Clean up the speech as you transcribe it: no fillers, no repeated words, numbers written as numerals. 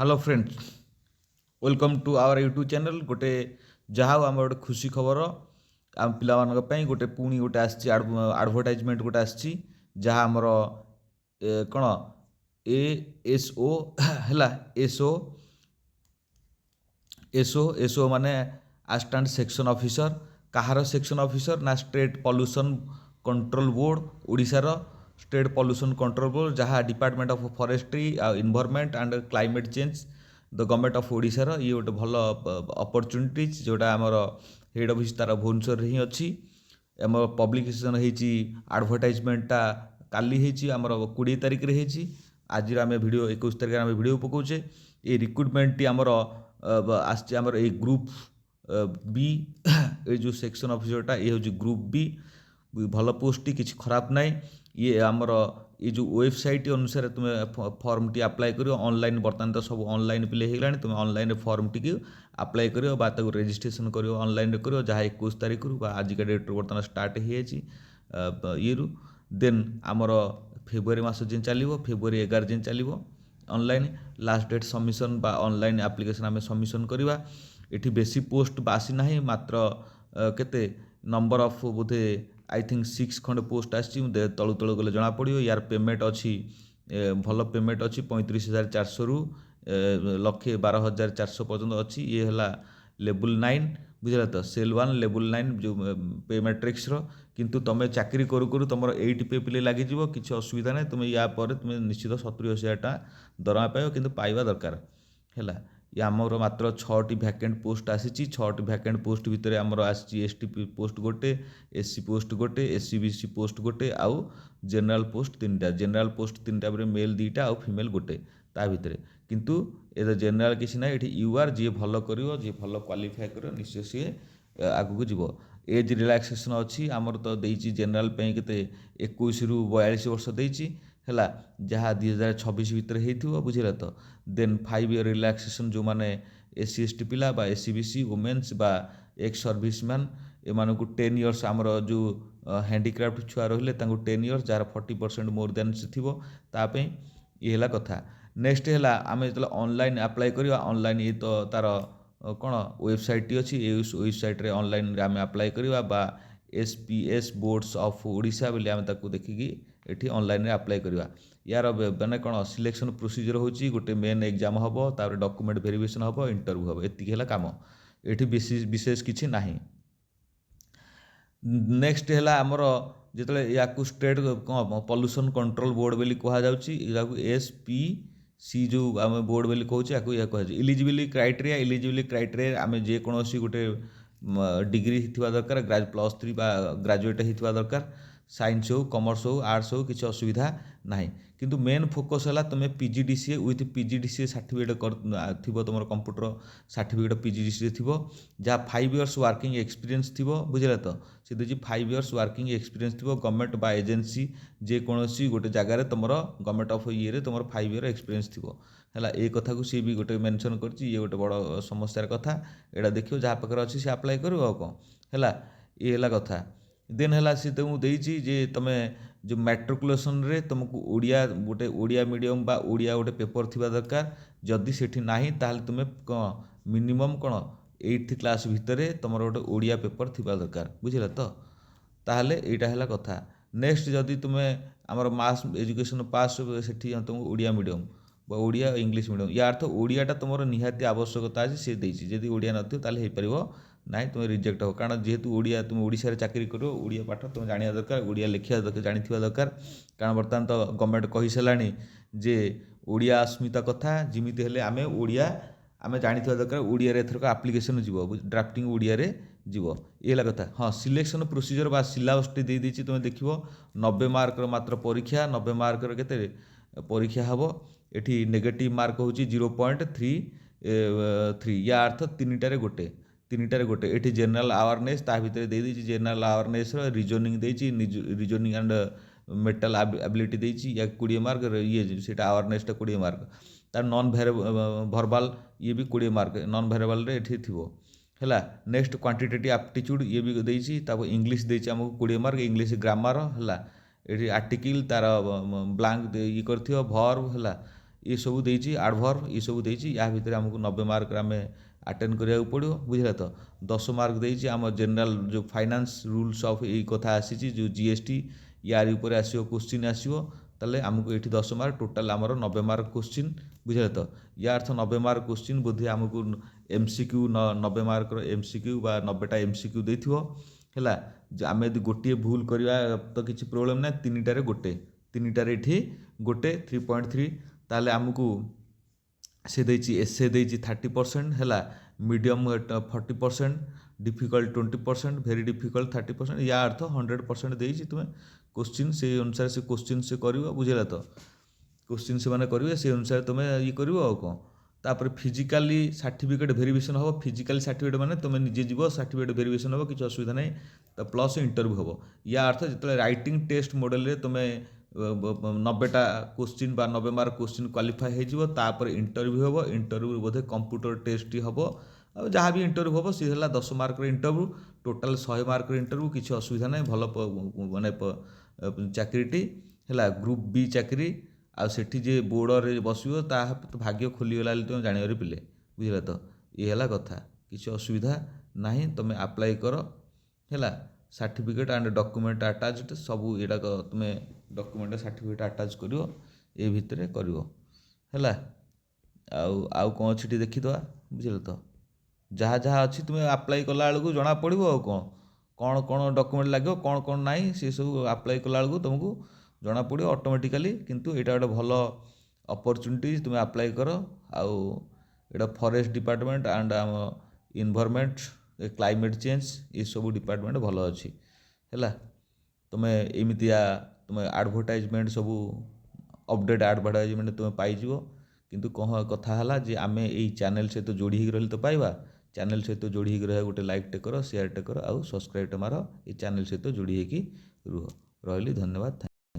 Hello friends, welcome to our YouTube channel. गोटे जहाँ आम गोटे खुशी खबर आम पाई गोटे पुणी गोटे आडभटाइजमेंट गोटे आसी जहाँ आमर कौन एएसओ है एसओ माने असिस्टेंट सेक्शन ऑफिसर कहार सेक्शन ऑफिसर ना स्टेट पॉल्यूशन कंट्रोल बोर्ड ओडिशार स्टेट पॉल्यूशन कंट्रोल बोर्ड जहाँ department of forestry environment and climate change the government of ओडिशार ये गोटे भल अपॉर्चुनिटीज जोटा आमर हेड ऑफिस तार भुवनेश्वर ही अच्छी आम पब्लिकेसन होती आडभटाइजमेंटा काली होती आमर 20 तारिख रे होती आज आम भिडियो 21 तारिख आम भिडियो पकाउे ये रिक्रुटमेंट टी आमर आसची आमर ए ग्रुप बी ये जो सेक्शन ऑफिसरटा ये हूँ ग्रुप बी भल पोस्ट टी किसी खराब ना ये आमर ये जो वेबसाइट अनुसार तुम्हें फॉर्म टी अप्लाई करियो ऑनलाइन बर्तमान तो सब ऑनलाइन प्ले होगा तुम्हें ऑनलाइन फॉर्म टी अप्लाई करियो बा ताको रजिस्ट्रेशन करियो ऑनलाइन करियो जहाँ 21 तारिख रु आजिका डेट बर्तमान स्टार्ट हो ये देन आमर फेब्रुआरी मास जेन चलो फेब्रुआरी 11 जेन चलो ऑनलाइन लास्ट डेट सबमिशन बा ऑनलाइन एप्लिकेशन आम सबमिशन करवा ये बेसी पोस्ट आसी ना मात्र केते number of Bodhe I think 6 खंड पोस्ट आसी तलू तलू गले जना पड़ो यार पेमेंट अच्छी भल पेमेंट अच्छी 35,400 रु 1,12,400 पर्यटन अच्छी ये है लेवल 9 बुझे तो सेल 1 लेवल 9 जो पे मैट्रिक्स किंतु तुम चाकरी करू करू तुम 8 पे पिले लगे किसी असुविधा ना तुम या तुम निश्चित 70,000 टका दरमा पाइब कि पाइबा दरकार है ये आमर मात्र 6टी भैकेंट पोस्ट आसी 6टी भैकेंट पोस्ट भितर आमर आसी एसटी पोस्ट गोटे एससी पोस्ट गोटे एससीबीसी पोस्ट गोटे आउ जनरल पोस्ट 3टा जनरल पोस्ट 3टा मेल 2टा आउ फीमेल गोटे ता भितर किंतु ए जनरल किसी ना ये यूआर जी भल कर जी भल क्वालिफाए कर निश्चय सी आगू को जीव एज रिलैक्सेशन अच्छी आमर तो देती जनरल के 21 रु 42 वर्ष देती है जहाँ 2026 भितर हो बुझे तो देन 5 ईयर रिलैक्सेशन जो मैंने एससी एसटी पिला बा एससीबीसी वुमेन्स बा एक्स सर्विस मैन एम को 10 इयर्स आमर जो हैंडीक्राफ्ट छुआ रही 10 इयर्स जार 40% मोर देन से थी ताप ये है कथा नेक्स्ट है आम जो ऑनलाइन अप्लाई करवा ऑनलाइन ये तो तार कौन वेबसाइट टी अच्छी ये वेबसाइट रे ऑनलाइन आम अप्लाई करवा बा एसपीएस बोर्ड्स ऑफ ओडिशा बोली आम ताको देखिकी ये ऑनलाइन अप्लाई करवा यार मैंने कौन सिलेक्शन प्रोसीजर होची गोटे मेन एग्जाम हम तापर डॉक्यूमेंट वेरिफिकेशन हम इंटरव्यू हम एति है कम ये विशेष किसी ना नेक्स्ट है आमर जो या स्टेट कौन पॉल्यूशन कंट्रोल बोर्ड बोली कहुँ एसपीसी जो आम बोर्ड बोली कहूँ या कह इलिजिबिलिटी क्राइटेरिया आम जेकोसी गोटे डिग्री थी दरकार +3 ग्राजुएट होता दरकार साइंस हो कॉमर्स हो आर्ट्स हो किसी असुविधा ना किंतु मेन फोकस है तुम्हें पीजीडीसीए विथ पीजीडीसीए सर्टिफिकेट थी तुम कंप्यूटर सर्टिफिकेट पीजीडीसीए थी जहाँ 5 इयर्स वर्किंग एक्सपीरियंस थी बुझे तो सी देखिए 5 इयर्स वर्किंग एक्सपीरियंस थी गवर्नमेंट बा एजेंसी जेकोसी गोटे जगार तुम गवर्नमेंट ऑफ ये तुम 5 इयर एक्सपीरियंस थी है ये कथा को सी भी गोटे मेंशन कर ये गोटे बड़ समस्यार कथा यहाँ देखियो जहाँ पाखे अच्छी सी अप्लाई कर कौन है ये है कथा देन है सी तुमको देती जे तुम्हें जो मैट्रिकुलेसन रे तुमको ओडिया गोटे ओडिया मीडियम बा ओडिया गोटे पेपर थी दरकार जदि से ना ताल तुम्हें कौन मिनिमम कौन 8th क्लास भितर तुम गोटे ओडिया पेपर थी दरकार बुझे तो ताहले यहाँ है कथा नेक्स्ट जदि तुम्हें आमर मास एजुकेशन पास से तुमको Odia medium Odia English medium या अर्थ ओडियाटा तुम निहाती आवश्यकता अच्छी सी देती जदि ओडिया नथो ताले हो ना तुम रिजेक्ट हो कारण जेहेतु ओडिया तुम ओडिशा चाकरी कर ओडिया पाठ तुम जाना दरकार ओडिया लिखा जानी दरकार कारण बर्तमान तो गवर्नमेंट कही सारे जे ओडिया अस्मिता कथा जमी हेल्ले आम ओडिया आम जानी दरकार ओडिया एथरक आप्लिकेसन जीव ड्राफ्टिंग ओडिया जीव ये है कथा हाँ सिलेक्शन प्रोसीजर बा सिलेबस टी दे देती तुम देख 90 मार्क मात्र परीक्षा 90 मार्क के परीक्षा हम ये नेगेटिव मार्क हूँ 0.33 या अर्थ 3टारे गोटे ये जेनराल अवेयरनेस ता भितर दे दी जेनराल अवेयरनेस रिजनिंग देती रिजनिंग एंड मेंटल एबिलिटी देती या 20 मार्क ये से अवेयरनेस 20 मार्क तार नॉन भर्बाल ये भी 20 मार्क नॉन भर्बाल ये थी है नेक्स्ट क्वांटिटेटिव एप्टीट्यूड ये भी देती इंग्लिश देती आमको 20 मार्क इंग्लिश ग्रामर है ये आर्टिकल तार ब्लांक ये कर भर्ब है ये सब देइछि एडवर्ब ये सब देइछि या भितर हमको 90 मार्क आम अटेंड करिया पड़ो बुझला तो 10 मार्क देइछि आम जनरल जो फाइनेंस रूल्स ऑफ यही कथा आसी जो जीएसटी यार ऊपर आसियो क्वेश्चन आसियो ताले हमको ये 10 मार्क टोटाल आमर 90 मार्क क्वेश्चन बुझला तो या अर्थ 90 मार्क क्वेश्चन बोधे आमको एमसीक्यू 90 मार्क एमसीक्यू बा 90टा एमसीक्यू देथिबो हैला आम यदि गोटे भूल करवा तो किसी प्रोब्लेम ना 3टारे गोटे 3टारे ये गोटे 3.3 ताले आमको से देइछि एसए देइछि 30% हैला मीडियम 40% डिफिकल्ट 20% भेरी डिफिकल्ट 30% या अर्थ 100% देइछि तुमे क्वेश्चन से अनुसार से क्वेश्चन से करिवो बुझला तो क्वेश्चन से माने करिवे से अनुसार तुमे ये करिवो आ कोन तापर फिजिकली सर्टिफिकेट भेरिफिकेशन हम फिजिकली सर्टिफिकेट माने तुम निजे जीव सर्टिफिकेट भेरिफिकेशन हम किसी असुविधा नहीं तो प्लस इंटरव्यू हम या अर्थ जो राइटिंग टेस्ट मॉडल तुम्हें 90टा क्वेश्चन बा 90 मार्क क्वेश्चन क्वालिफाई हो इंटरव्यू हम इंटरव्यू बोधे कंप्यूटर टेस्ट हम जहाँ भी इंटरव्यू हम सी है 10 mark interview total 100 mark interview किसी असुविधा नहीं भल माने चाकरीटी है ग्रुप बी चाकरी आ सेठी जे बोर्ड बसो ता भाग्य खोलीगला तुम जान पिले बुझल तो ये है कथा किसी असुविधा नहीं तुम अप्लाई कर है सर्टिफिकेट एंड डॉक्यूमेंट अटैच्ड सबू यहाँ तुम्हें डॉक्यूमेंट सर्टिफिकेट अटैच कर ये भितर कर आउ कौन अच्छी देखीद बुझल तो जहाँ जहाँ अच्छी तुम्हें अप्लाई कला बेलू जना पड़ो आ कौन कौन डॉक्यूमेंट लगे कौन कौन ना सी सब अप्लाई कला बेलू तुमको जना पड़ो ऑटोमेटिकली किंतु यहाँ गोटे भल अपॉर्चुनिटी तुम्हें अप्लाई कर आउ एटा फॉरेस्ट डिपार्टमेंट एंड आम इन्वायरमेंट क्लाइमेट चेंज ये सब डिपार्टमेंट भल अच्छी है तुम्हें एमतिया तुम्हें एडवर्टाइजमेंट सब अपडेट एडवर्टाइजमेंट तुम्हें पाइज किंतु कह कथा है जे आम यही चैनल सहित जोड़ी रही तो पाइबा चैनल सहित जोड़ी रहा गोटे लाइक टे कर शेयर टे कर आउ सब्सक्राइब टे मार ये चैनल सहित जोड़ी रुह रही धन्यवाद।